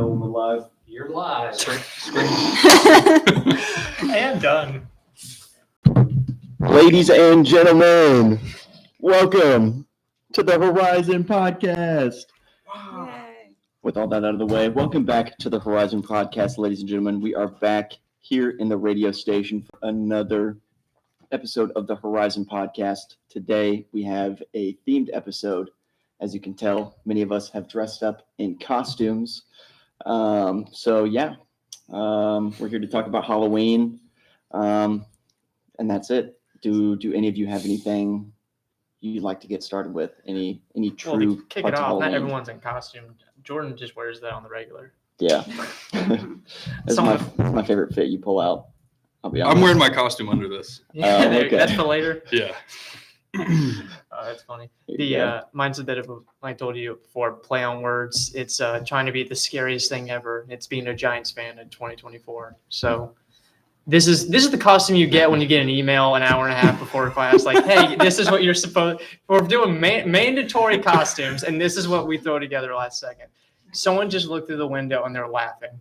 know when we're live? You're live. And done. Ladies and gentlemen, welcome to the Horizon Podcast. Yay. With all that out of the way, welcome back to the Horizon Podcast, ladies and gentlemen. We are back here in the radio station for another episode of the Horizon Podcast. Today, we have a themed episode. As you can tell, many of us have dressed up in costumes. We're here to talk about Halloween, and that's it. Do any of you have anything you'd like to get started with? Any true Well, to kick it parts of off, not Halloween? everyone's in costume. Jordan just wears that on the regular. Yeah, that's my favorite fit you pull out. I'll be honest. I'm wearing my costume under this. Yeah, okay. That's for later. Yeah. That's funny. Yeah. Mine's a bit of a, like I told you before, play on words. It's trying to be the scariest thing ever. It's being a Giants fan in 2024. So this is the costume you get when you get an email an hour and a half before class. Like, hey, this is what you're supposed. We're doing mandatory costumes, and this is what we throw together last second. Someone just looked through the window and they're laughing.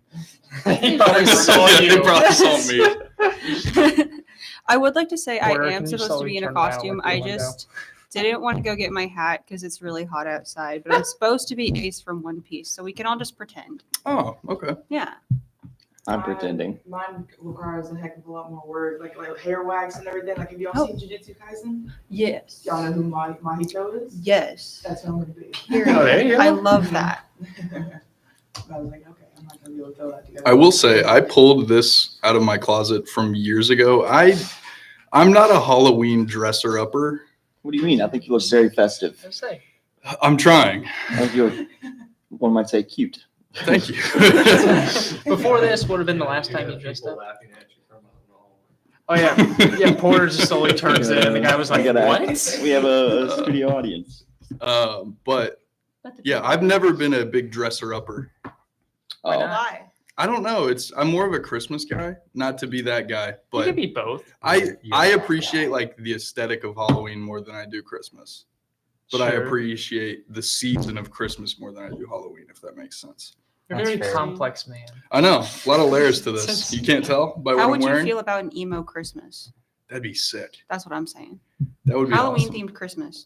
They probably saw you. They probably saw me. I would like to say Porter, I am can you supposed to be in a turn around, costume. look through I the window? just didn't want to go get my hat because it's really hot outside. But I'm supposed to be Ace from One Piece, so we can all just pretend. Oh, okay. Yeah. I'm pretending. Mine requires a heck of a lot more work, like hair wax and everything. Like, have y'all seen Jujutsu Kaisen? Yes. Y'all know who Mahito is? Yes. That's who I'm gonna be. Oh, there you go. I love that. I was like, okay, I'm not gonna be able to throw that together. I will say I pulled this out of my closet from years ago. I'm not a Halloween dresser upper. What do you mean? I think you look very festive. Let's say. I'm trying. I think you're, one might say, cute. Thank you. Before this would have been the last time you dressed up. Laughing at you from home. Oh yeah, yeah. Porter just slowly turns it, and the guy was like, "What?" We have a studio audience. But yeah, I've never been a big dresser upper. Why Oh, not? Why? I don't know. I'm more of a Christmas guy, not to be that guy, You but could be both. I appreciate like the aesthetic of Halloween more than I do Christmas. But I Sure. appreciate the season of Christmas more than I do Halloween, if that makes sense. You're a very complex man. I know. A lot of layers to this. You can't tell by what How I'm would you wearing? feel about an emo Christmas? That'd be sick. That's what I'm saying. That would be Halloween awesome. themed Christmas.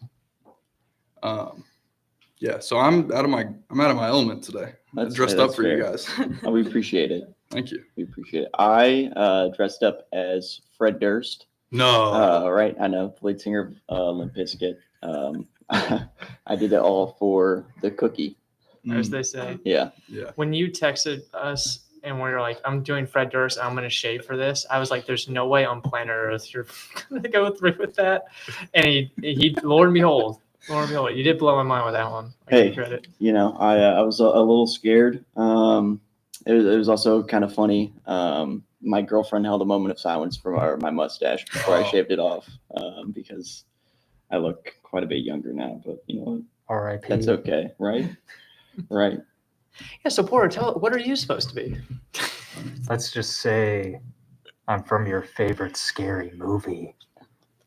Yeah, so I'm out of my element today. I dressed up that's for you fair. guys. Oh, we appreciate it. Thank you. We appreciate it. I dressed up as Fred Durst. No. Right, I know, the lead singer of Limp Bizkit. I did it all for the cookie. As they say. Yeah. Yeah. When you texted us and we were like, "I'm doing Fred Durst. I'm gonna shave for this," I was like, "There's no way on planet Earth you're gonna go through with that." And he, Lord and behold, you did blow my mind with that one. I give you credit. You know, I was a little scared. It was also kind of funny. My girlfriend held a moment of silence for my mustache before I shaved it off, because I look quite a bit younger now. But you know what? R.I.P. That's okay, right? Right. Yeah. So Porter, what are you supposed to be? Let's just say I'm from your favorite scary movie.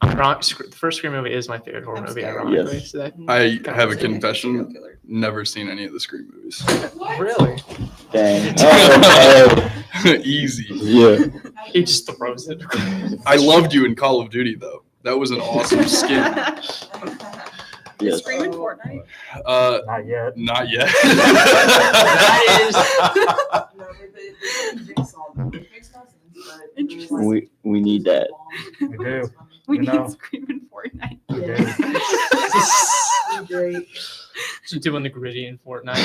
The first Scream movie is my favorite horror I'm movie. scared. Ironically, Yes. so that, I have a Serial confession. killer. Never seen any of the Scream movies. really, Dang. Easy. Yeah. he just throws it. I loved you in Call of Duty though. That was an awesome skin. Yes. Screaming Fortnite. Not yet. Not yet. That No, they jigsaw them. It makes no sense, but it was Interesting. like- We need that. We do. We You need know. Screaming Fortnite. We do. It's great. Just doing the gritty in Fortnite.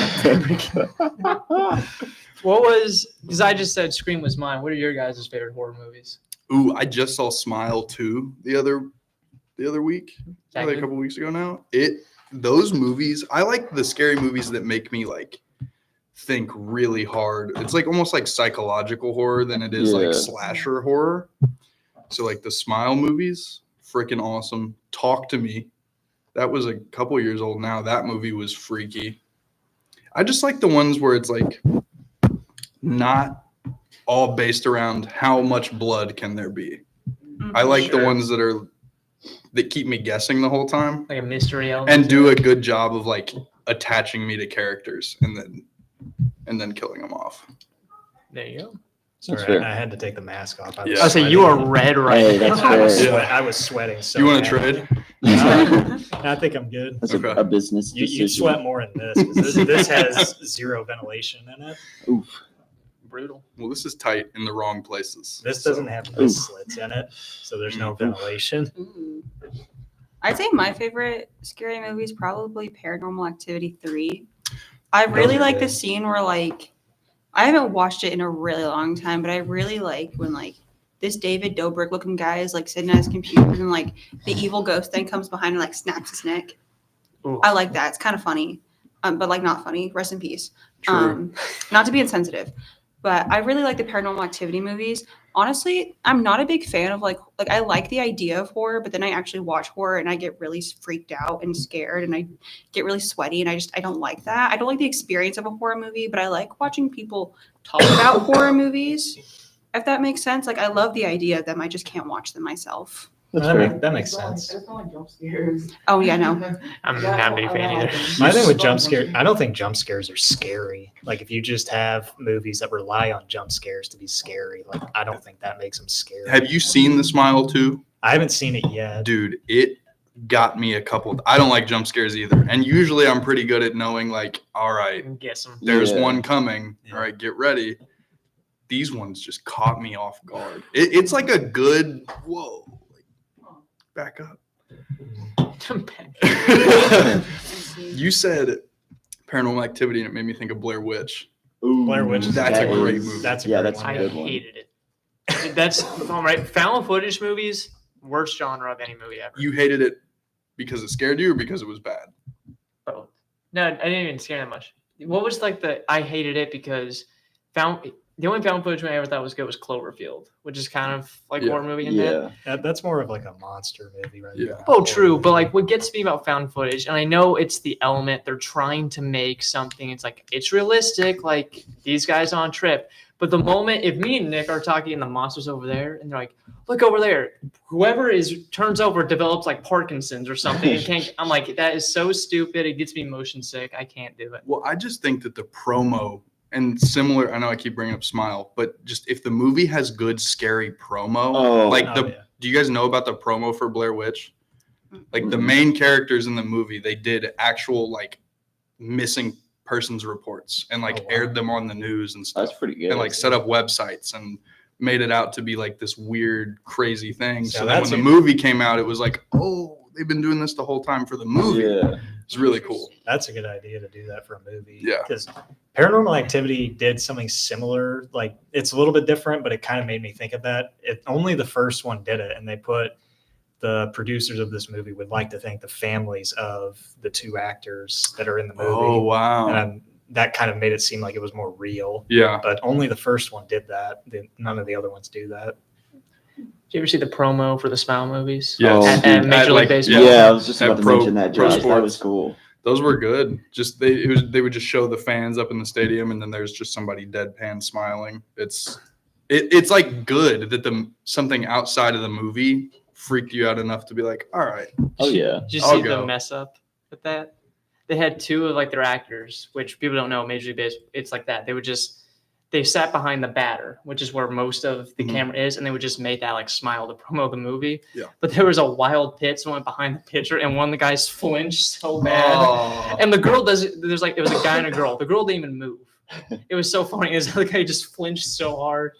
What was? Because I just said Scream was mine. What are your guys' favorite horror movies? Ooh, I just saw Smile 2 the other week. That Like a good? couple weeks ago now. Those movies, I like the scary movies that make me like think really hard. It's like almost like psychological horror than it is Yeah. like slasher horror. So like the Smile movies, freaking awesome. Talk to Me. That was a couple years old now. That movie was freaky. I just like the ones where it's like not all based around how much blood can there be. I like the Sure. ones that keep me guessing the whole time Like a mystery element. and to do it? a good job of like attaching me to characters and then and then killing them off. There you go. That's Sorry, fair. I had to take the mask off. I Yeah. was I say sweating. you are red right Hey, now. that's I was, fair. Yeah. I was sweating. So You want to bad. trade? I think I'm good. That's Okay. a business You decision. sweat more in this because this has zero ventilation in it. Oof. Brutal. Well, this is tight in the wrong places. This So- doesn't have Oof. this slits in it, so there's no ventilation. Ooh. I'd say my favorite scary movie is probably Paranormal Activity 3. I really are like the good. scene where I haven't watched it in a really long time, but I really like when this David Dobrik looking guy is sitting at his computer and the evil ghost then comes behind and snaps his neck. Ooh. I like that. It's kind of funny, but not funny. Rest in peace. True. Not to be insensitive, but I really like the Paranormal Activity movies. Honestly, I'm not a big fan of I like the idea of horror, but then I actually watch horror and I get really freaked out and scared and I get really sweaty and I don't like that. I don't like the experience of a horror movie, but I like watching people talk about horror movies. If that makes sense. I love the idea of them. I just can't watch them myself. That's That, fair. that makes I sense. just don't like jump scares. Oh yeah, no. I'm not a big fan either. My thing with jump scares, I don't think jump scares are scary. If you just have movies that rely on jump scares to be scary, I don't think that makes them scary. Have you seen The Smile 2? I haven't seen it yet. Dude, it got me a couple. I don't like jump scares either. And usually I'm pretty good at knowing, all right, Guess them. there's Yeah. one coming. Yeah. All right, get ready. These ones just caught me off guard. It's like a good, whoa, back up. You said Paranormal Activity, and it made me think of Blair Witch. Ooh, Blair Witch is That's a that great is- movie. That's a yeah, great that's one. a I good one. hated it. That's all right. Found footage movies, worst genre of any movie ever. You hated it because it scared you or because it was bad? Both. No, I didn't even scare that much. What was I hated it because the only found footage movie I ever thought was good was Cloverfield, which is kind of like a Yeah. horror movie in that. Yeah. That's more of a monster movie, right? Yeah. Oh, true. But what gets me about found footage, and I know it's the element they're trying to make something. It's it's realistic. These guys on a trip. But the moment if me and Nick are talking and the monster's over there, and they're like, "Look over there," whoever turns over develops Parkinson's or something. And can't. I'm like, that is so stupid. It gets me motion sick. I can't do it. Well, I just think that the promo and similar, I know I keep bringing up Smile, but just if the movie has good scary promo, Oh. Yeah. do you guys know about the promo for Blair Witch? The main characters in the movie, they did actual missing persons reports and wow. aired them on the news and stuff. That's pretty good. And set up websites and made it out to be this weird, crazy thing. So So then when that's the it. movie came out, it was oh, they've been doing this the whole time for the movie. Yeah. It's really cool. That's a good idea to do that for a movie. Yeah. Because Paranormal Activity did something similar. It's a little bit different, but it kind of made me think of that. Only the first one did it, and they put the producers of this movie would like to thank the families of the two actors that are in the movie. Oh, wow. And that kind of made it seem like it was more real. Yeah. But only the first one did that. None of the other ones do that. Did you ever see the promo for the Smile movies? Yes. Oh, At dude. Major League Baseball. Yeah, I was just At about to Pro- mention that, Pro Josh. That Sports. was cool. Those were good. Just they would just show the fans up in the stadium, and then there's just somebody deadpan smiling. It's good that something outside of the movie freaked you out enough to be all right. Oh, yeah. Did you I'll see the go. mess up with that? They had two of their actors, which people don't know. Major League Baseball, it's like that. They sat behind the batter, which is where most of the Mhm. camera is, and they would just make that smile to promote the movie. Yeah. But there was a wild pitch, someone behind the pitcher, and one of the guys flinched so bad. Oh. And the girl it was a guy and a girl. The girl didn't even move. It was so funny. The other guy just flinched so hard.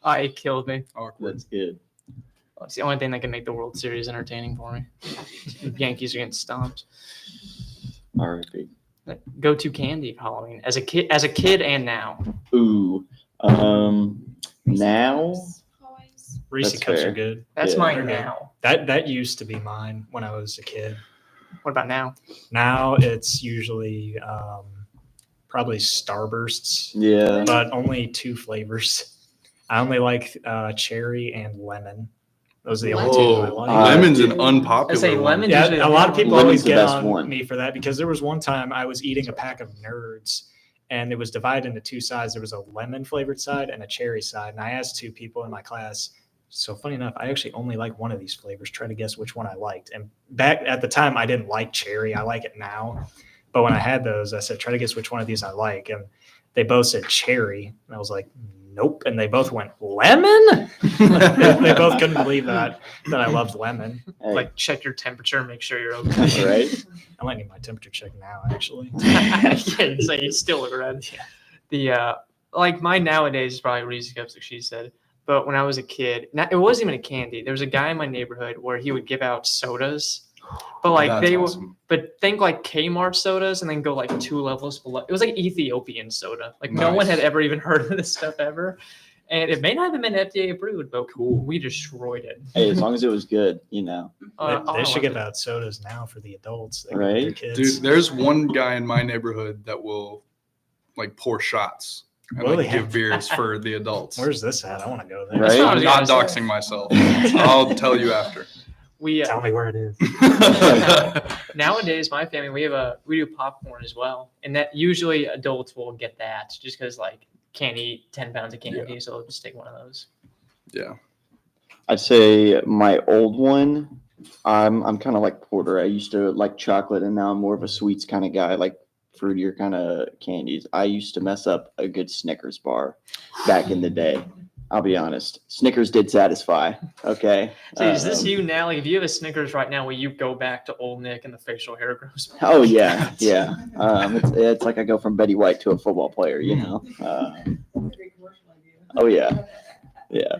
It killed me. Awkward. That's good. It's the only thing that can make the World Series entertaining for me. Yankees are getting stomped. R.I.P. Go-to candy for Halloween as a kid and now. Ooh. Now? Reese That's Cups fair. are good. That's Yeah. mine Okay. now. That used to be mine when I was a kid. What about now? Now it's usually probably Starbursts, Yeah. but only two flavors. I only like cherry and lemon. Those are the only two I Whoa. like. Lemon's an I unpopular say one. lemon. Yeah, usually a lot of people Lemon's always the get best on one. me for that because there was one time I was eating a pack of Nerds and it was divided into two sides. There was a lemon flavored side and a cherry side. And I asked two people in my class, so funny enough, I actually only like one of these flavors. Try to guess which one I liked. And back at the time, I didn't like cherry. I like it now. But when I had those, I said, try to guess which one of these I like. And they both said cherry, and I was like, nope. And they both went lemon. They both couldn't believe that I loved lemon. Hey, Like check your temperature, make sure you're okay. right? I might need my temperature check now, actually. So you still look red. The like mine nowadays is probably Reese's Cups, like she said. But when I was a kid, it wasn't even a candy. There was a guy in my neighborhood where he would give out sodas, but like That's they were, awesome. but think like Kmart sodas, and then go like 2 levels below. It was like Ethiopian soda. Like no one had Nice. ever even heard of this stuff ever, and it may not have been FDA approved, but Cool. we destroyed it. Hey, as long as it was good, you know. They should give out. out sodas now for the adults. They Right? give their kids. Dude, there's one guy in my neighborhood that will like pour shots and Really? like give beers for the adults. Where's this at? I want to go there. Right? I'm not Yeah. doxing myself. I'll tell you after. We Tell me where it is. nowadays my family we do popcorn as well, and that usually adults will get that just because like can't eat 10 pounds of candy, so they'll just take one of those. Yeah. I'd say my old one, I'm kind of like Porter. I used to like chocolate, and now I'm more of a sweets kind of guy, like fruitier kind of candies. I used to mess up a good Snickers bar back in the day. I'll be honest. Snickers did satisfy. Okay. So is this you now? Like if you have a Snickers right now, will you go back to old Nick and the facial hair grows back? Oh yeah, yeah. It's like I go from Betty White to a football player, you know. That's a great commercial idea. Oh yeah, yeah.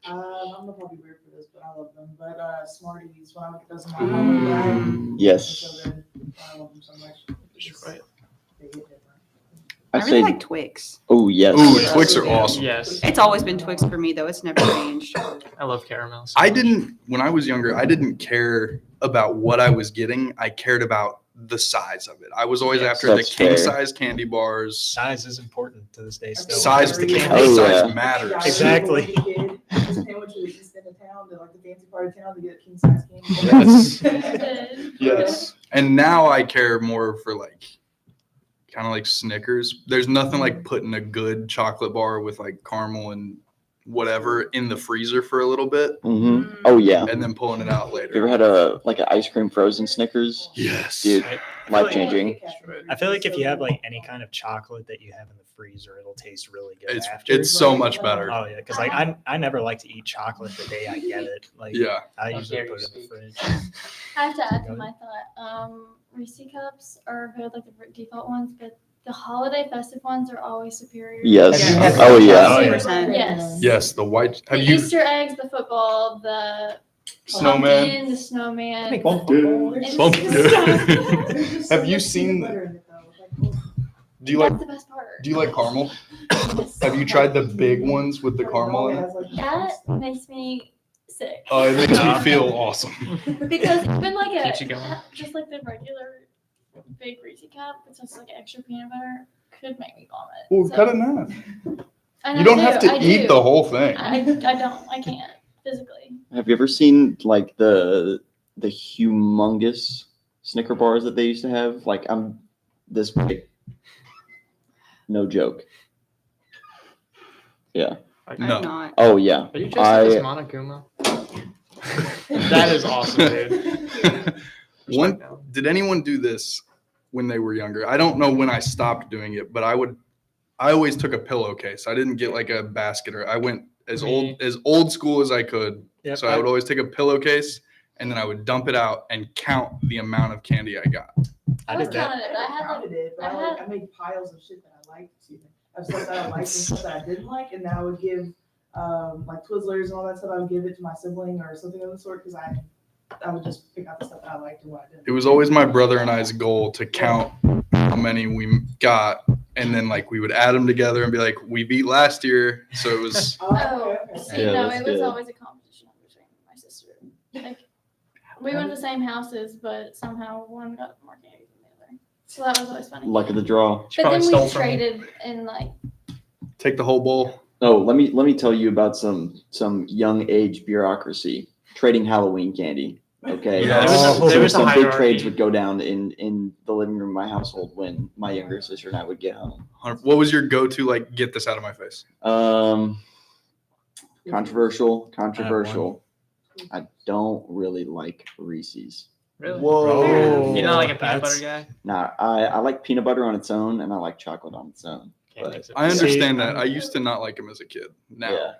I'm gonna probably weird for this, but I love them. But Smarties, when I would get those in my Halloween bag, Yes. they're so good. I love them so much. Right. They hit different. I I really say. like Twix. Oh yes. Ooh, Twix are awesome. Yes, It's always been Twix for me, though. It's never changed. I love caramels. I didn't, when I was younger, I didn't care about what I was getting. I cared about the size of it. I was always Yes. after the That's king fair. size candy bars. Size is important to this day still. Size of the the candy. Oh, size yeah. matters. Exactly. Just pay what you east end of town, to like the fancy part of town to get king size candy. Yes. Yes. And now I care more for like kind of like Snickers. There's nothing like putting a good chocolate bar with like caramel and whatever in the freezer for a little bit Mm-hmm. Oh yeah. and then pulling it out You ever later. had an ice cream frozen Snickers? Yes. Dude, Right. life changing. I feel like if you have like any kind of chocolate that you have in the freezer, it'll taste really good It's after. it's so much better. Oh yeah, because like I never like to eat chocolate the day I get it. Like Yeah. I How usually dare put you it in the speak. fridge. I have to add to my thought. Reese cups are good, like the default ones, but the holiday festive ones are always superior. Yes. Have you had Oh that? yeah. Oh, yeah. 100%. Yes. Yes, the white. The Have you Easter eggs, the football, the snowman? pumpkin, the snowman. Pumpkin. It's Pumpkin. just- Have you seen the? Do you like That's the best part. do you like caramel? Have you tried the big ones with the caramel in it? That makes me sick. Oh, it makes me feel awesome. Because even like Keeps you going. just like the regular big Reese cup, it's just like extra peanut butter, could make me vomit. Well, So- cut it in half. And You I don't do, have to I eat do. the whole thing. I don't. I can't physically. Have you ever seen like the humongous Snicker bars that they used to have? Like I'm this big. No joke. Yeah. I'm No. not. Oh yeah. Are you just like this Monokuma? That is awesome, dude. One, did anyone do this when they were younger? I don't know when I stopped doing it, but I always took a pillowcase. I didn't get like a basket, or I went as old school as I could. Yep, So I would always take a pillowcase and then I would dump it out and count the amount of candy I got. I was counting it. I had like counted it, but I made piles of shit that I liked. Of stuff that I liked and stuff that I didn't like, and then I would give like Twizzlers and all that stuff. I would give it to my sibling or something of the sort because I would just pick out the stuff that I liked and what I didn't. It was always my brother and I's goal to count how many we got, and then like we would add them together and be like, we beat last year. So it was Oh, okay. See, Yeah, no, that's it was good. always a competition between my sister. Like, we went to the same houses, but somehow one got more candy than the other. So that was always funny. Luck of the draw. She But probably then stole we from you. traded and like take the whole bowl. Oh, let me tell you about some young age bureaucracy trading Halloween candy. Okay. Yeah, there was a some big hierarchy. trades would go down in the living room of my household when my younger sister and I would get home. What was your go-to? Like, get this out of my face. Controversial. I don't really like Reese's. Really? Whoa. You're not like a peanut That's- butter guy? Nah, I like peanut butter on its own, and I like chocolate on its own. Can't But mix it. I See, understand that. I used to not like them as a kid. Now, Yeah.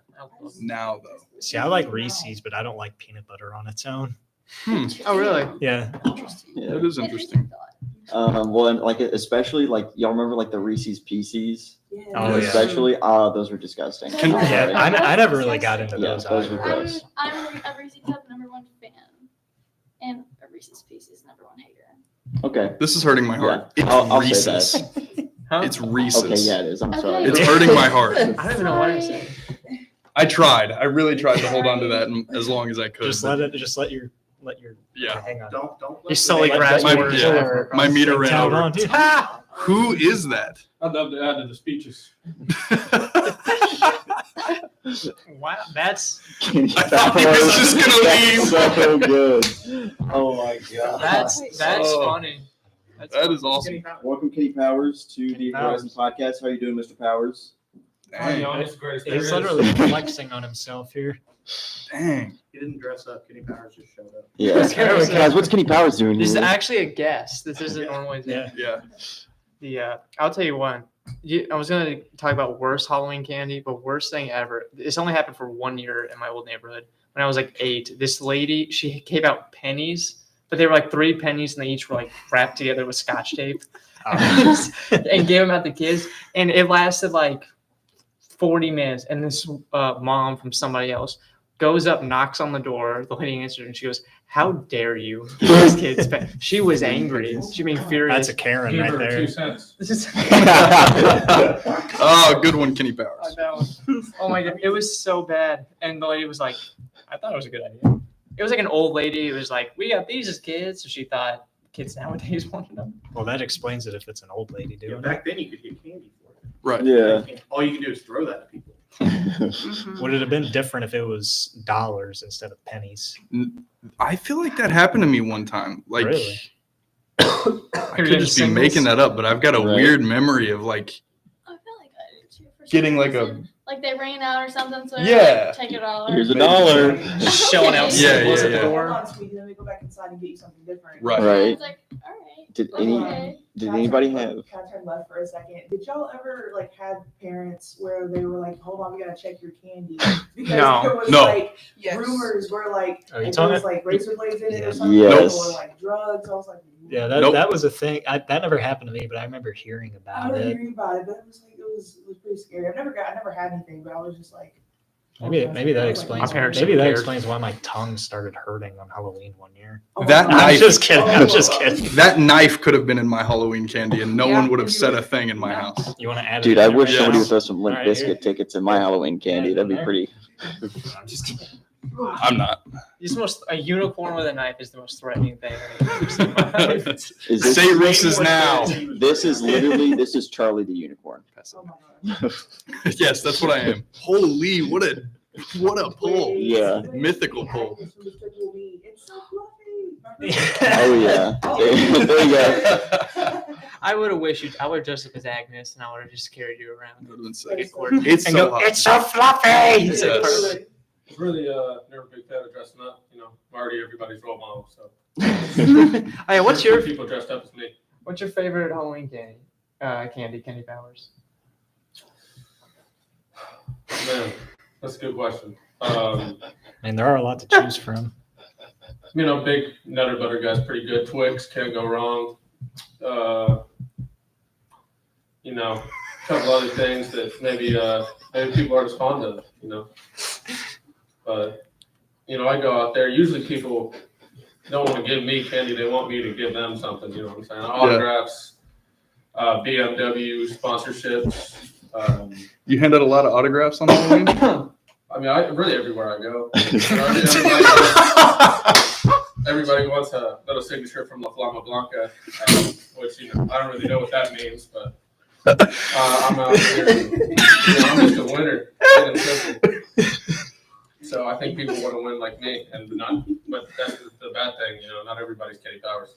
now though. See, I like Reese's, but I don't like peanut butter on its own. Oh, really? Yeah. Yeah. That is interesting. Well, and like especially like y'all remember like the Reese's Pieces, Yeah. Oh, yeah. especially those were disgusting. Can- I'm Yeah, sorry. I never really got into Yeah, those those were either. gross. I'm a Reese's Cup #1 fan, and a Reese's Pieces #1 hater. Okay. This is hurting my heart. Yeah, It's I'll Reese's. say that. Huh? It's Reese's. Okay, yeah, it is. I'm Okay. sorry. It's hurting my heart. I don't even know what I said. I tried. I really tried to hold on to that as long as I could. Just but let your Yeah. hang on. Don't. You slowly Let- grab let- my- yours. yeah. My meter ran Count over. on, dude. Who is that? I'd love to add to the speeches. Wow, that's I thought he was just gonna leave. So good. Oh my god. that's Oh. funny. That's That is awesome. Welcome, Kenny Powers, to the Horizon Podcast. How are you doing, Mr. Powers? Dang. It's the greatest He's there is. literally flexing on himself here. Dang. He didn't dress up. Kenny Powers just showed up. Yeah. There we go. Guys, what's Kenny Powers doing This is here? actually a guess. This isn't normally. Yeah. Yeah. I'll tell you one. I was gonna talk about worst Halloween candy, but worst thing ever. This only happened for 1 year in my old neighborhood. When I was like 8, this lady, she gave out pennies, but they were like 3 pennies, and they each were like wrapped together with Scotch tape, and gave them out to kids. And it lasted like 40 minutes. And this mom from somebody else goes up, knocks on the door. The lady answered, and she goes, "How dare you give these kids pen-" She was angry. She mean furious. That's a Karen Give right her there. 2 cents. This is- Oh, good one, Kenny Powers. I know. Oh my god, it was so bad. And the lady was like, I thought it was a good idea. It was like an old lady. It was like, we got these as kids. So she thought kids nowadays wanted them. Well, that explains it if it's an old lady Yeah, doing it. back then you could get candy for it. Right. Yeah. All you can do is throw that at people. Would it have been different if it was dollars instead of pennies? I feel like that happened to me one time. Like, Really? I could just be making that up, but I've got a Right. weird memory of like I feel like I do too. For some getting like a reason. Like they ran out or something, so Yeah. like, take a dollar. Here's a Maybe. dollar. Just showing out Yeah, symbols yeah, at the yeah. door. Hold on, sweetie, let me go back inside and get you something different. Right. And I Right. was like, all right. Did any Okay. did Can I anybody turn- have? Can I turn left for a second? Did y'all ever like have parents where they were like, "Hold on, we gotta check your candy," because No. there was No. like Yes. rumors were like, Are you like, talking- there was like razor blades in it Yeah. or something, Yes. or like drugs. I was like, Yeah, that, Nope. that was a thing. That never happened to me, but I remember hearing I about remember it. hearing about it, but it was like it was pretty scary. I never had anything, but I was just like, Maybe that My explains. parents Maybe didn't that care. explains why my tongue started hurting on Halloween one year. oh That my I'm knife- just kidding. I'm just kidding. that knife could have been in my Halloween candy, and no Yeah. one would have said a thing in my house. You want to add it? Dude, in I there wish right somebody now? would throw some Limp All right, Bizkit tickets in my Halloween candy. Yeah, That'd be there. pretty. I'm just kidding. I'm not. A unicorn with a knife is the most threatening thing I've seen in my life. Is this, Say Reese's now. this is Charlie the Unicorn. Oh my god. Yes, that's what I am. Holy, what a pull. Yeah. Mythical pull. It's so fluffy. Oh yeah. There you go. I would have wished you. I would have dressed up as Agnes, and I would have just carried you around. That would've been sick. Like a cord. It's And so go, hot. it's so fluffy. Yes. It's really never a big fan of dressing up. You know, I'm already everybody's role model. So Hey, what's your people dressed up as me? what's your favorite Halloween candy? Candy Powers. Man, that's a good question. And there are a lot to choose from. You know, big Nutter Butter guy's pretty good. Twix, can't go wrong. You know, a couple other things that maybe people aren't as fond of, you know. But, you know, I go out there. Usually people don't want to give me candy. They want me to give them something, you know what I'm saying? Autographs, BMW sponsorships. You hand out a lot of autographs on Halloween? I mean, really everywhere I go. Everybody wants a little signature from La Flama Blanca, which, you know, I don't really know what that means, but I'm out here. I'm just a winner. plain and simple. So I think people want to win like me, but that's the bad thing, you know, not everybody's Kenny Powers.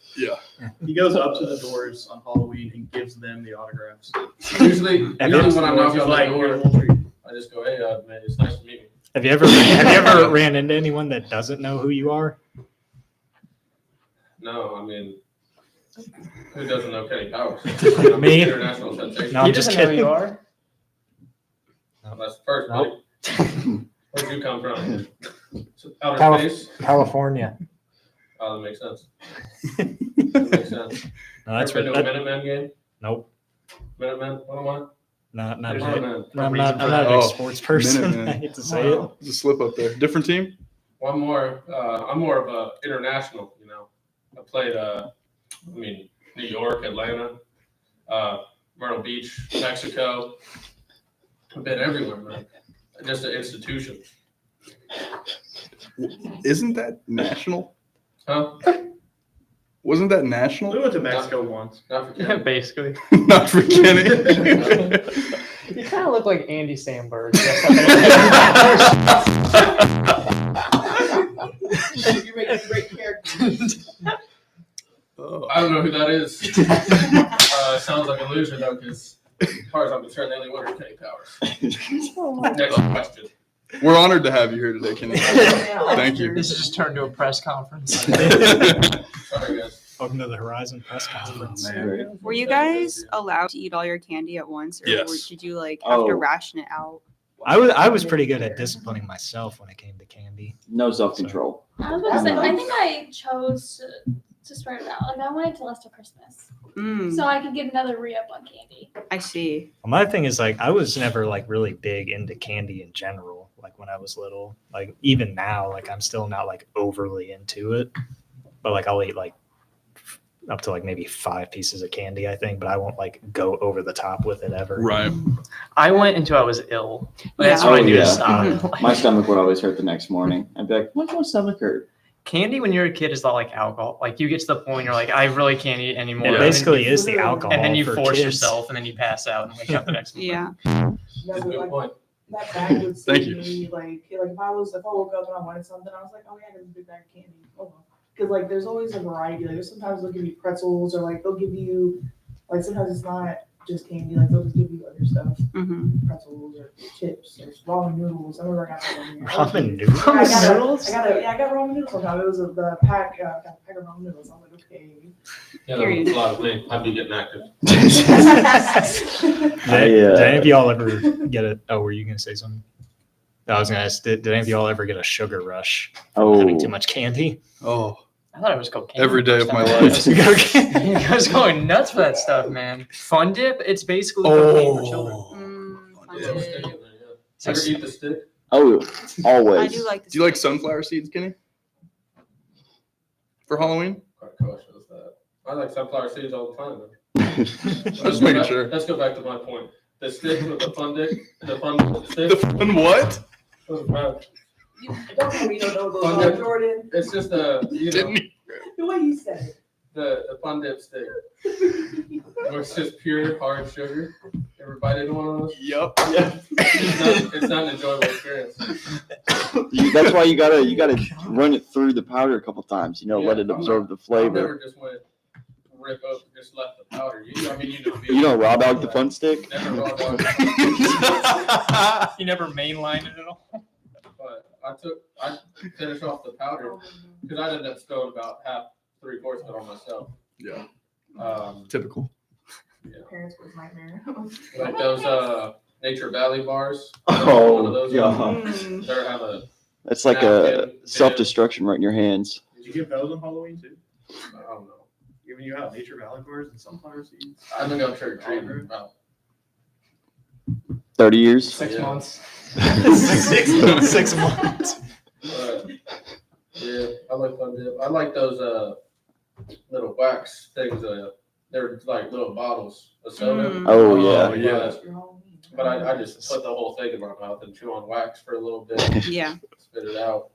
He goes up to the doors on Halloween and gives them the autographs. Usually when I knock He's on like, the "Here's a door, little treat." I just go, hey, man, it's nice to meet you. Have you ever ran into anyone that doesn't know who you are? No, I mean, who doesn't know Kenny Powers? Me? International sensation. No, I'm He just doesn't know who kidding. you are. That's the first Nope. buddy. Where'd you come from? Outer Calif- space? California. Oh, that makes sense. That makes sense. No, that's Ever been to a right. Minutemen game? Nope. Minutemen? What? Not There's big. Minutemen. I'm reason not for a that. big Oh, sports person. Minutemen. I hate to say it. There's a slip up there. Different team? One more. I'm more of a international, you know. I played, New York, Atlanta, Myrtle Beach, Mexico. I've been everywhere, man. Just an institution. Isn't that national? Huh? Wasn't that We national? went to Mexico once. Not for Yeah, Kenny. basically. Not for Kenny. You kind of look like Andy Samberg. You make a great character. Oh. I don't know who that is. Sounds like a loser, though, because as far as I'm concerned, the only winner is Kenny Powers. Next question. We're honored to have you here today, Kenny. Thank you. This has just turned to a press conference. Sorry, guys. Welcome to the Horizon press Oh, conference. Were you guys allowed to eat all your candy at once, or Yes. did you like have to Oh. ration it out? I was pretty good at disciplining myself when it came to candy. No self-control. I was gonna say, I think I chose to spread it out. Like I wanted to last till Christmas, so I could get another re-up on candy. I see. Well, my thing is like I was never like really big into candy in general. Like when I was little, like even now, like I'm still not like overly into it. But like I'll eat like up to like maybe 5 pieces of candy, I think, but I won't like go over the top with it ever. Right. I went until I was ill. That's Yeah. when I Oh, knew yeah. to stop. My stomach would always hurt the next morning. I'd be like, why's my stomach hurt? Candy when you're a kid is not like alcohol. Like you get to the point you're like, I really can't eat anymore. It And then basically you- is the alcohol. And then you for force kids. yourself, and then you pass out and wake up the next morning. Yeah. That's a good point. That bag would Thank save you. me, like if I woke up and I wanted something, I was like, oh yeah, there's a big bag of candy. Hold on. Because like there's always a variety. Like sometimes they'll give you pretzels, or like they'll give you like sometimes it's not just candy. Like they'll just give you other stuff, Mm-hmm. pretzels or chips or ramen noodles. I remember I got that one year. Ramen noodles. I got ramen noodles sometime. It was the pack of ramen noodles. I'm like, okay. Yeah, that was a lot of me. I'd be getting active. Did any of y'all ever get it? Oh, were you gonna say something? I was gonna ask. Did any of y'all ever get a sugar rush from Oh, having too much candy? Oh, I thought it was cocaine. every day of my First life. time. You guys going nuts for that stuff, man. Fun dip, it's basically cocaine for children. Yeah, stick in there, yeah. Ever eat the stick? Oh, always. I do like this. Do you like sunflower seeds, Kenny? For Halloween? Quite cautious of that. I like sunflower seeds all the time. Just making sure. Let's go back to my point. The stick with the fun stick. The fun stick. The fun what? Doesn't matter. Don't tell me you don't know those, Fun dip. Jordan. It's just Didn't he? The way you said it. the fun dip stick. Where it's just pure hard sugar. Ever bite into one of those? Yup. It's not an enjoyable experience. That's why you gotta run it through the powder a couple times. You know, let it absorb the I flavor. never just went rip up and just left the powder. You know me. You don't raw dog the fun stick. Never raw dog. You never mainlined it at all. But I finished off the powder because I ended up throwing about 3/4 of it on myself. Yeah. You Typical. know, Parents' worst nightmare. like those Nature Valley bars. Oh, One of those God. They have a. It's like a self-destruction right in your hands. Did you give those on Halloween too? I don't know. Giving you out Nature Valley bars and sunflower seeds? I've been going trick or treating for about 30 years. 6 Yeah. months. 6 months. But, yeah, I like fun dip. I like those little wax things. They're like little bottles of soda. Oh, yeah. yeah. But I just put the whole thing in my mouth and chew on wax for a little bit, Yeah. spit it out.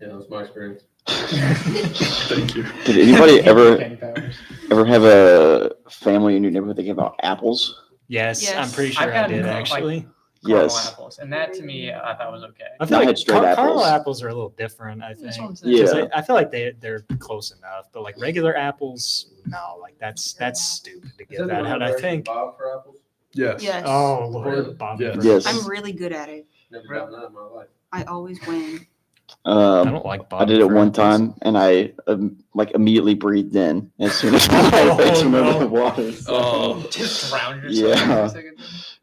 Yeah, that's my experience. Thank you. Did anybody Candy powders. ever have a family in your neighborhood that gave out apples? Yes, Yes. I'm pretty sure I've I had, did like, actually. Caramel Yes. apples. And that to me, I thought was okay. I feel I like had straight caramel apples. apples are a little different. I think. That's what I'm saying. Yeah. 'Cause I feel like they're close enough, but like regular apples, no, like that's stupid to Is give that out. I think. Bob for apples? Yes. Yes. Oh Really? Lord, Bob. Yes. Evans. Yes. I'm really good at it. Never done that in my life. I always win. I don't like I bottom did it one front. time, and I like immediately breathed in as soon as my face went over the water. So, Oh. Just drown yourself for Yeah. a second.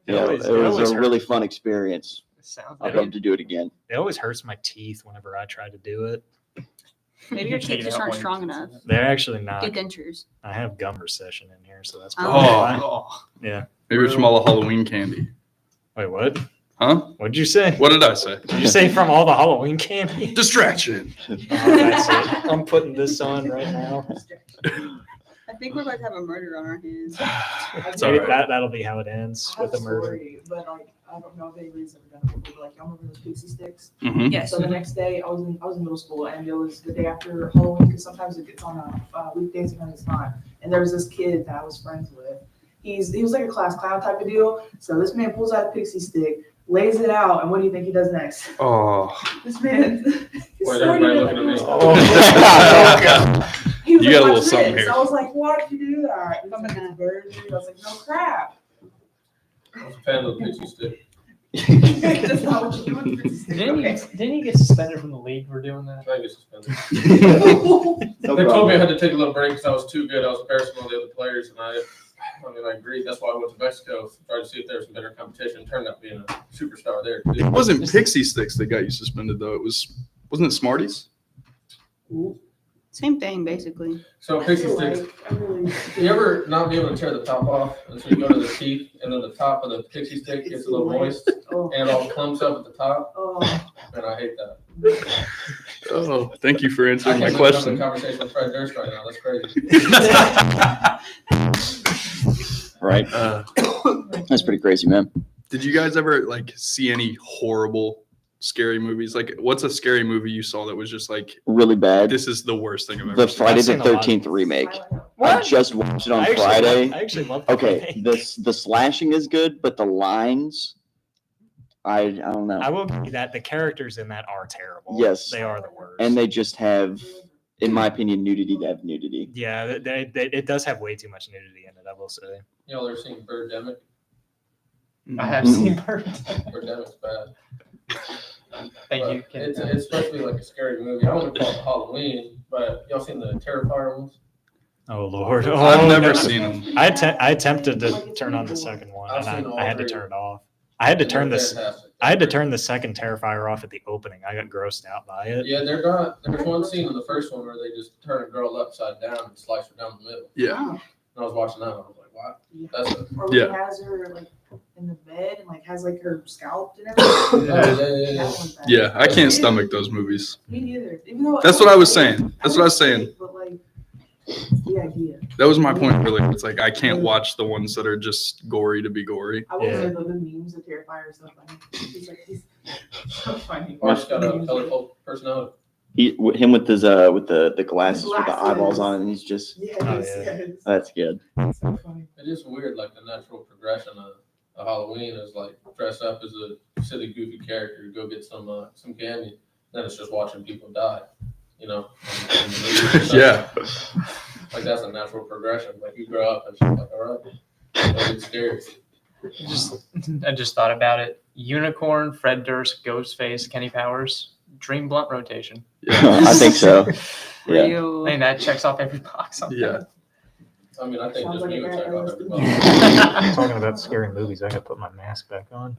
yeah, always- it it was always a really hurts fun me. experience. Sounds I'd like love to do it again. It always hurts my teeth whenever I try to do it. Maybe your Take teeth it just out aren't while strong you- enough. They're actually not. Get dentures. I have gum recession in here, so that's Oh. probably why. Oh. Yeah. Maybe it's from all the Halloween candy. Wait, what? Huh? What'd you say? What did I say? Did you say from all the Halloween candy? Distraction. Oh, that's it. I'm putting this on right now. I think we're about to have a murder on our hands. It's Maybe all right. that'll be how it ends I have with a a murder. story, but like I don't know if anybody's ever done it before. Like y'all remember those pixie sticks? Mhm. Yes. So the next day, I was in middle school, and it was the day after Halloween because sometimes it gets on weekdays, sometimes it's not. And there was this kid that I was friends with. He was like a class clown type of deal. So this man pulls out a pixie stick, lays it out, and what do you think he does next? Oh. This man. Wait, everybody looking at me. Oh, God. He was You like, got a little "Watch something this." here. I was like, "Why did you do that?" He's like, "It's virgin." I was like, "No crap." I was a fan of the pixie stick. That's not what you do with pixie stick. Didn't he get suspended from the league for doing that? I get suspended. No They told me I problem. had to take a little break because I was too good. I was embarrassing all the other players, and I agreed. That's why I went to Mexico to try to see if there was some better competition. Turned out being a superstar there. It wasn't Pixie Sticks that got you suspended, though. Wasn't it Smarties? Same thing, basically. So pixie sticks. You ever not be able to tear the top off, and so you go to the teeth, and then the top of the pixie stick gets a little moist, Oh, and it all clumps up at the top, oh. and I hate that. Oh, thank you for I answering can't my believe I'm having a question. conversation with Fred Durst right now. That's crazy. Right. That's pretty crazy, man. Did you guys ever like see any horrible scary movies? Like, what's a scary movie you saw that was just like, Really bad. this is the worst thing I've ever The seen? Friday I've the seen a lot. 13th remake. I What? just watched it on I actually Friday. I actually love the Okay, remake. the slashing is good, but the lines, I don't know. I will give you that the characters in that are terrible. Yes. They are the worst. And they just have, in my opinion, nudity. They have nudity. yeah, it does have way too much nudity in it, I will say. Y'all ever seen Birdemic? I have Mhm. seen Bird. Birdemic's bad. Thank But you. Ken. It's supposed to be like a scary movie. I wouldn't call it Halloween, but y'all seen the Terrifier ones? Oh Lord. I've Oh, never no. seen them. I attempted to turn on the second one I've and seen all I had to three. turn it off. I had to And turn they're this fantastic. I had to turn the second Terrifier off at the opening. I got grossed out by it. Yeah, they're not. There's one scene in the first one where they just turn a girl upside down and slice her down the middle. Yeah. And I was watching that, and I was like, "Wow, that's a." Or when Yeah. he has her like in the bed and like has like her scalped and everything. Yeah, yeah, That yeah. one's bad. Yeah, I can't stomach those movies. Me neither. Even though That's what I was saying. That's what I was saying. But like the idea. That was my point earlier. It's like I can't watch the ones that are just gory to be gory. I will Yeah. say though the memes of Terrifier are so funny. He's so funny. Mark's got a colorful personality. Him with his with the glasses with the Glasses. eyeballs on, and he's just Yes, Oh, yeah. yes. that's good. So funny. It is weird, like the natural progression of Halloween is like dress up as a silly, goofy character, go get some candy, then it's just watching people die. You know. in the movies and stuff. Yeah. Like that's a natural progression. Like you grow up and it's like, all right, don't get scared. I just thought about it. Unicorn, Fred Durst, Ghostface, Kenny Powers, Dream Blunt rotation. I think so. Yeah. I Real. think that checks off every box. On Yeah. I mean, I think Sounds just like me a would bad check off LSD. everybody. Talking about scary movies, I gotta put my mask back on.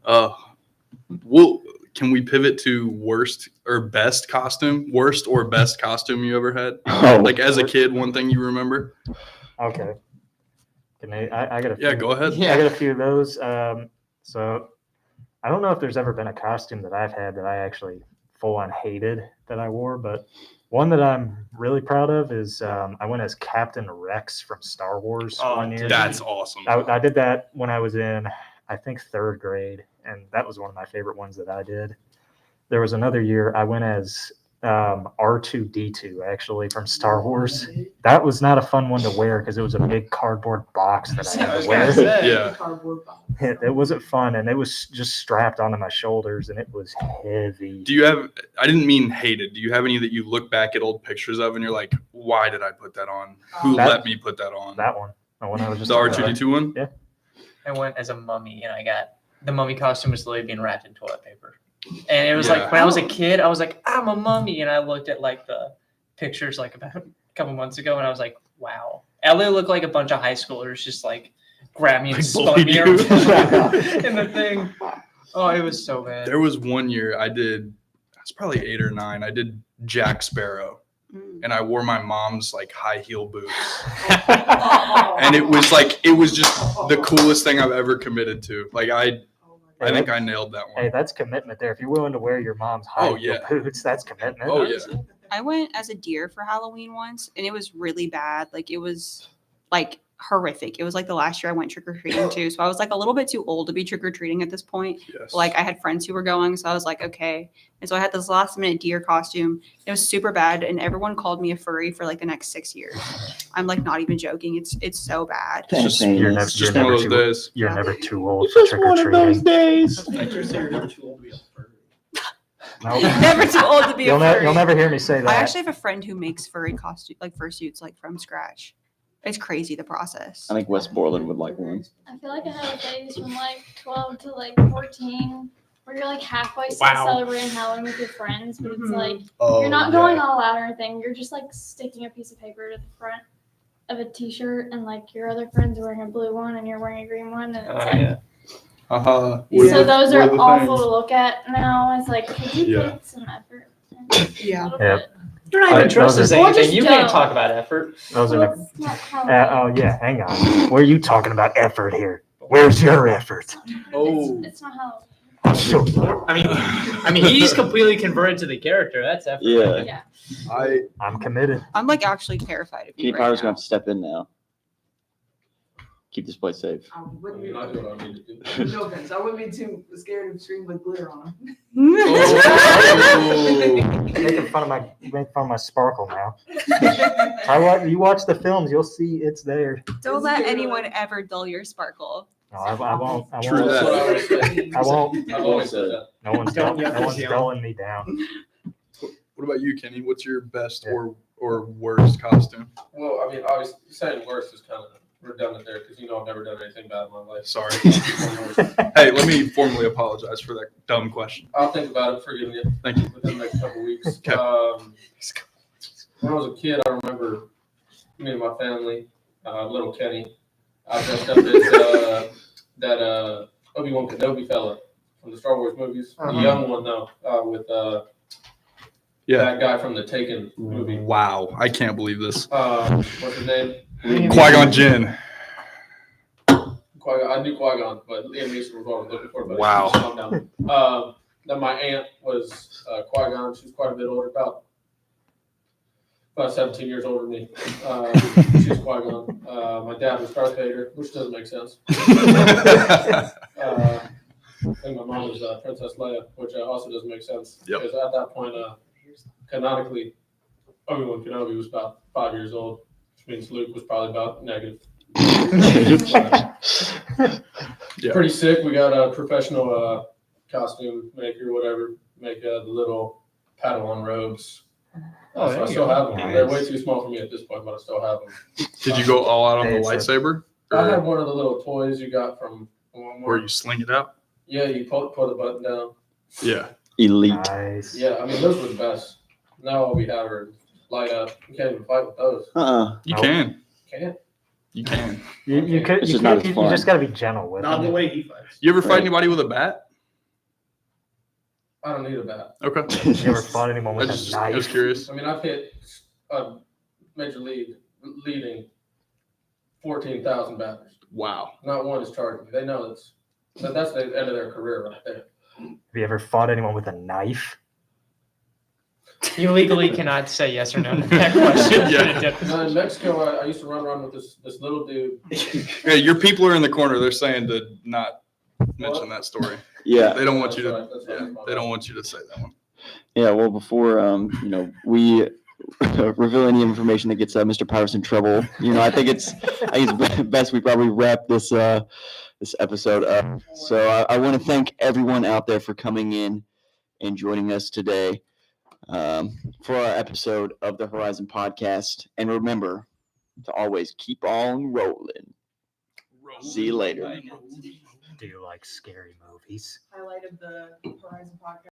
Can we pivot to worst or best costume? Worst or best costume you ever had? Oh, Like as a kid, one thing you remember? Okay. Can I got a Yeah, few- go ahead. I got a few of those. So I don't know if there's ever been a costume that I've had that I actually full on hated that I wore, but one that I'm really proud of is I went as Captain Rex from Star Wars Oh, one year. That's awesome. I did that when I was in, I think, third grade, and that was one of my favorite ones that I did. There was another year I went as R2D2, actually, from Star Wars. That was not a fun one to wear because it was a big cardboard box that I had to wear. Yeah. Cardboard box. It wasn't fun, and it was just strapped onto my shoulders, and it was heavy. Do you have, I didn't mean hated. Do you have any that you look back at old pictures of and you're like, why did I put that on? Who That- let me put that on? That one. The one I was just The R2D2 one? I went as a mummy, and I got the mummy costume was literally being wrapped in toilet paper. And it was Yeah. like when I was a kid, I was like, I'm a mummy, and I looked at like the pictures like about a couple months ago, and I was like, wow. Ellie looked like a bunch of high schoolers just like grabbed me and Like spun bullied me you. around in the thing. Oh, it was so bad. There was one year I was probably 8 or 9. I did Jack Sparrow, Mm. and I wore my mom's like high heel boots. Oh. And it was just the coolest thing I've ever committed to. Like I think I nailed that Hey, one. that's commitment there. If you're willing to wear your mom's high heel yeah. boots, that's commitment. Oh yeah. I went as a deer for Halloween once, and it was really bad. Like it was like horrific. It was like the last year I went trick or treating too, so I was like a little bit too old to be trick or treating at this point. Yes. Like I had friends who were going, so I was like, okay. And so I had this last minute deer costume. It was super bad, and everyone called me a furry for like the next 6 years. I'm like not even joking. It's so bad. It's just, Thanks, You're Amos. never- it's just you're one of never those days. You're Yeah. never too old It's for just trick or one of those treating. days. I think you're saying you're never too old to be a furry. Never too old to be a furry. You'll never hear me say that. I actually have a friend who makes furry costume like fursuits like from scratch. It's crazy the process. I think West Borland would like one. I feel like I had a phase from like 12 to like 14 where you're like halfway Wow. celebrating Halloween with your friends, but it's Mhm. like Oh, you're not going all out or anything. You're just like sticking a piece of paper to the front of a t-shirt, and like your other friends are wearing a blue one and you're wearing a green one, and it's like Uh-huh. so those are awful to look at now. It's like, could you Yeah. put some effort? Yeah. A little Yep. bit. You're not even Those trust us are- Or anything. just You can't don't. talk about effort. Those are Well, the, it's not Halloween. oh yeah, hang on. Where are you talking about effort here? Where's your effort? Oh. It's not Halloween. I mean, he's completely converted to the character. That's effort. Yeah. Yeah. I'm committed. I'm like actually terrified of Kenny you right Powers now. gonna have to step in now. Keep this place safe. I wouldn't You're not be, doing what I need to do. no offense, I wouldn't be too scared of stream with glitter on them. Oh. Making fun of my sparkle now. You watch the films, you'll see it's there. Don't let anyone ever dull your sparkle. No, I won't. I True won't. That's that. what I always say. I won't. I've always said that. No one's Don't no one's yell. dulling me down. What about you, Kenny? What's your best or worst costume? Well, I mean, obviously, saying worse is kind of redundant there because you know I've never done anything bad in my life. Sorry. Hey, let me formally apologize for that dumb question. I'll think about it, forgive me. Thank you. Within the next couple weeks. Okay. When I was a kid, I remember me and my family, little Kenny, I dressed up as that Obi-Wan Kenobi fella from the Star Wars movies. The young one, though, with Yeah. that guy from the Taken movie. Wow. I can't believe this. What's his name? Qui-Gon Jinn. Qui-Gon. I knew Qui-Gon, but Liam Neeson was what I was looking for. But Wow. calm down. Then my aunt was Qui-Gon. She was quite a bit older, about 17 years older than me. She was Qui-Gon. My dad was Darth Vader, which doesn't make sense. And my mom was Princess Leia, which also doesn't make sense. Yep. Because at that point, canonically, Obi-Wan Kenobi was about 5 years old, which means Luke was probably about negative. Yeah. Pretty sick. We got a professional costume maker, whatever, make the little Padawan robes. Oh, So there I you still go. have them. They're way too small for me at this point, but I still have them. Did you go all out on the Hey, it's lightsaber? I Or have one of the little toys you got from Walmart. where you sling it out? Yeah, you pull the button down. Yeah. Elite. Nice. Yeah, I mean, those were the best. Now all we have are light up. You can't even fight with those. You Nope. can. Can't. You can. You could. It's You, just not as you fun. just got to be gentle with Not the them. way he fights. You ever fight Right. anybody with a bat? I don't need a bat. Okay. You ever fought anyone I with just a I was knife? curious. I mean, I've hit a major league leading 14,000 batters. Wow. Not one is charging me. They know that's the end of their career right there. Have you ever fought anyone with a knife? You legally cannot say yes or no to that question. Yeah. Now, in Mexico, I used to run around with this little dude. Hey, your people are in the corner. They're saying to not mention that story. Yeah. They don't want you That's to. right, that's right. Yeah, they don't want you to say that one. Yeah. Well, before we reveal any information that gets Mr. Powers in trouble, I think it's best we probably wrap this episode up. So I want to thank everyone out there for coming in and joining us today for our episode of the Horizon Podcast. And remember to always keep on rolling. See you later. Do you like scary movies? Highlight of the Horizon podcast.